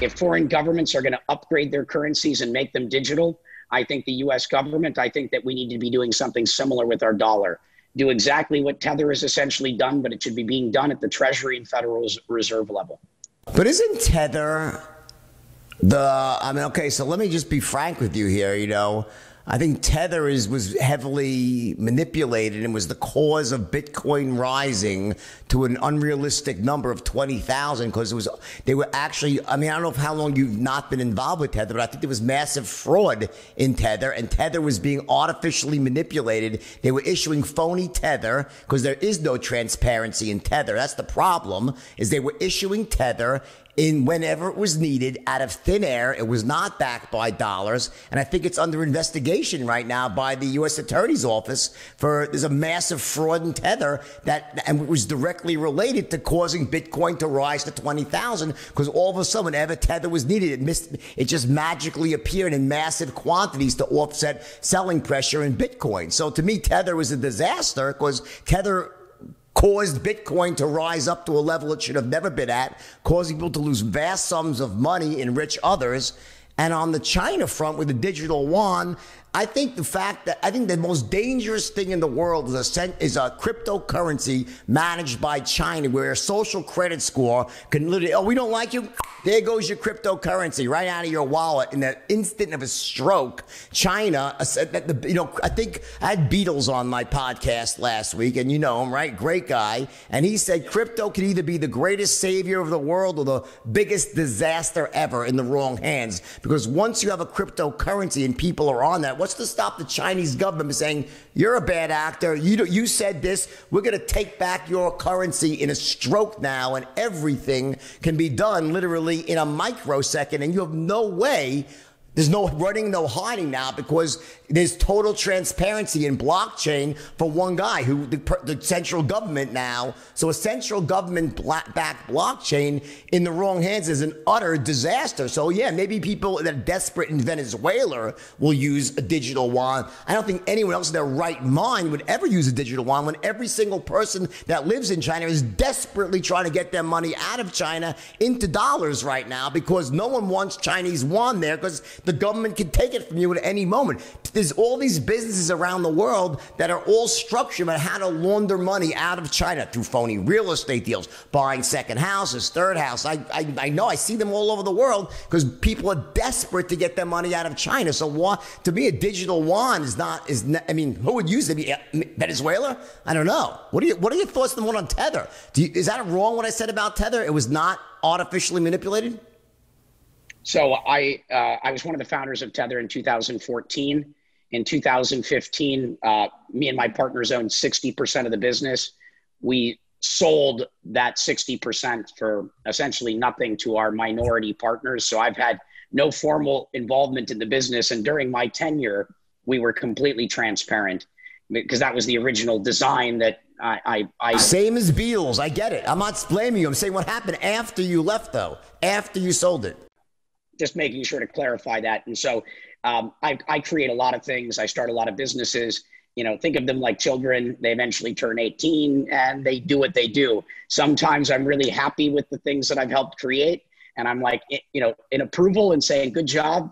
if foreign governments are going to upgrade their currencies and make them digital, I think the US government, I think that we need to be doing something similar with our dollar. Do exactly what Tether has essentially done, but it should be being done at the Treasury and Federal Reserve level. But isn't Tether okay, so let me just be frank with you here, I think Tether was heavily manipulated and was the cause of Bitcoin rising to an unrealistic number of 20,000 because they were actually, I don't know how long you've not been involved with Tether, but I think there was massive fraud in Tether, and Tether was being artificially manipulated. They were issuing phony Tether because there is no transparency in Tether. That's the problem, is they were issuing Tether in whenever it was needed out of thin air. It was not backed by dollars. And I think it's under investigation right now by the U.S. Attorney's Office there's a massive fraud in Tether and it was directly related to causing Bitcoin to rise to 20,000 because all of a sudden, whenever Tether was needed, it just magically appeared in massive quantities to offset selling pressure in Bitcoin. So to me, Tether was a disaster because Tether caused Bitcoin to rise up to a level it should have never been at, causing people to lose vast sums of money, enrich others. And on the China front with the digital yuan, I think the most dangerous thing in the world is a cryptocurrency managed by China, where a social credit score can literally, we don't like you, there goes your cryptocurrency right out of your wallet in the instant of a stroke. China said that I think I had Beatles on my podcast last week, and you know him, right? Great guy. And he said crypto can either be the greatest savior of the world or the biggest disaster ever in the wrong hands. Because once you have a cryptocurrency and people are on that, what's to stop the Chinese government saying, you're a bad actor, you said this, we're going to take back your currency in a stroke now, and everything can be done literally in a microsecond, and you have no way. There's no running, no hiding now because there's total transparency in blockchain for one guy the central government now. So a central government-backed blockchain in the wrong hands is an utter disaster. So yeah, maybe people that are desperate in Venezuela will use a digital yuan. I don't think anyone else in their right mind would ever use a digital yuan when every single person that lives in China is desperately trying to get their money out of China into dollars right now because no one wants Chinese yuan there because the government can take it from you at any moment. There's all these businesses around the world that are all structured about how to launder money out of China through phony real estate deals, buying second houses, third house. I know, I see them all over the world because people are desperate to get their money out of China. So to me, a digital yuan who would use it? Venezuela? I don't know. What are your thoughts on Tether? Is that wrong what I said about Tether? It was not artificially manipulated? So I was one of the founders of Tether in 2014. In 2015, me and my partners owned 60% of the business. We sold that 60% for essentially nothing to our minority partners. So I've had no formal involvement in the business. And during my tenure, we were completely transparent because that was the original design that I Same as Beatles. I get it. I'm not blaming you. I'm saying what happened after you left, though, after you sold it. Just making sure to clarify that. And so I create a lot of things. I start a lot of businesses. Think of them like children. They eventually turn 18 and they do what they do. Sometimes I'm really happy with the things that I've helped create. And I'm like, in approval and saying, good job,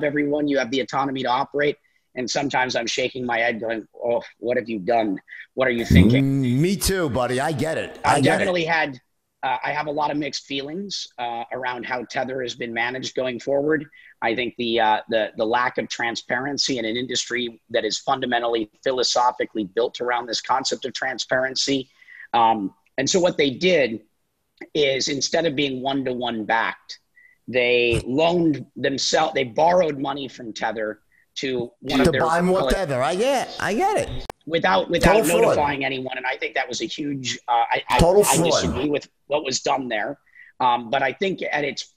everyone. You have the autonomy to operate. And sometimes I'm shaking my head going, oh, what have you done? What are you thinking? Me too, buddy. I get it. I have a lot of mixed feelings around how Tether has been managed going forward. I think the lack of transparency in an industry that is fundamentally philosophically built around this concept of transparency. And so what they did is instead of being one-to-one backed, they loaned themselves, they borrowed money from Tether to one of their— to buy more Tether. I get it. Without notifying anyone. And I think that was a huge, I disagree with what was done there. But I think at its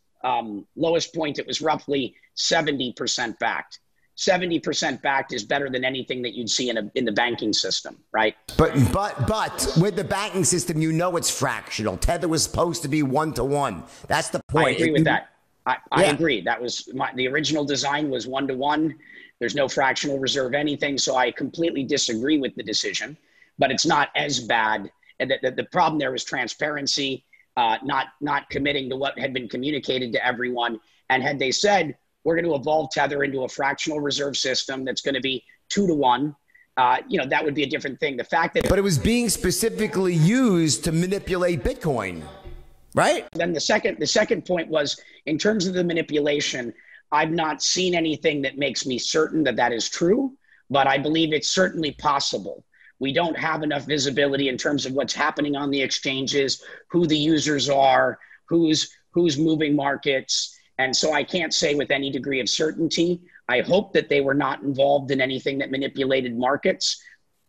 lowest point, it was roughly 70% backed. 70% backed is better than anything that you'd see in the banking system, right? But with the banking system, it's fractional. Tether was supposed to be one-to-one. That's the point. I agree with that. I agree. That was the original design was one-to-one. There's no fractional reserve anything. So I completely disagree with the decision, but it's not as bad. And the problem there was transparency. not committing to what had been communicated to everyone. And had they said, we're going to evolve Tether into a fractional reserve system that's going to be 2-to-1, that would be a different thing. The fact that, but it was being specifically used to manipulate Bitcoin, right? Then the second point was, in terms of the manipulation, I've not seen anything that makes me certain that that is true, but I believe it's certainly possible. We don't have enough visibility in terms of what's happening on the exchanges, who the users are, who's moving markets. And so I can't say with any degree of certainty. I hope that they were not involved in anything that manipulated markets,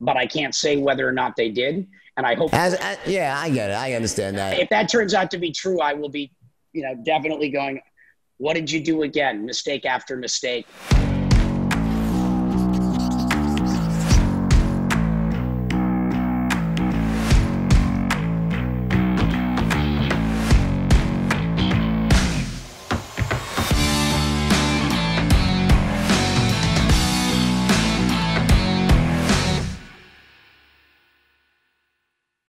but I can't say whether or not they did. And I hope. Yeah, I get it. I understand that. If that turns out to be true, I will be, definitely going, what did you do again? Mistake after mistake.